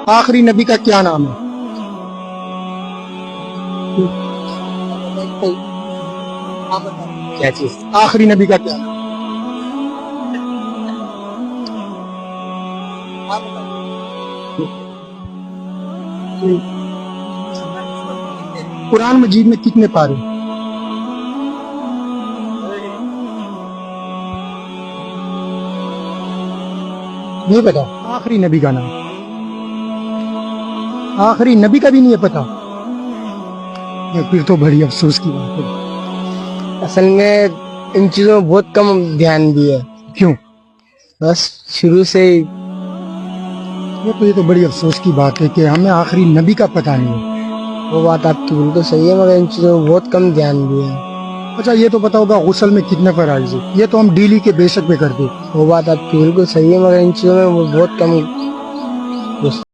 آخری نبی کا کیا نام ہے؟ کیا چیز؟ آخری نبی کا کیا نام ہے؟ قرآن مجید میں کتنے پارے؟ نہیں پتا آخری نبی کا نام؟ آخری نبی کا بھی نہیں ہے پتا؟ پھر تو بڑی افسوس کی بات ہے۔ اصل میں ان چیزوں میں بہت کم دھیان دیا، کیوں؟ بس شروع سے ہی یہ تو بڑی افسوس کی بات ہے کہ ہمیں آخری نبی کا پتہ نہیں ہے۔ وہ بات آپ کی بالکل صحیح ہے، مگر ان چیزوں میں بہت کم دھیان دیا ہے۔ اچھا یہ تو پتا ہوگا غسل میں کتنے فرائض ہے؟ یہ تو ہم ڈیلی کے بیشک پہ کرتے۔ وہ بات آپ کی بالکل صحیح ہے، مگر ان چیزوں میں وہ بہت کم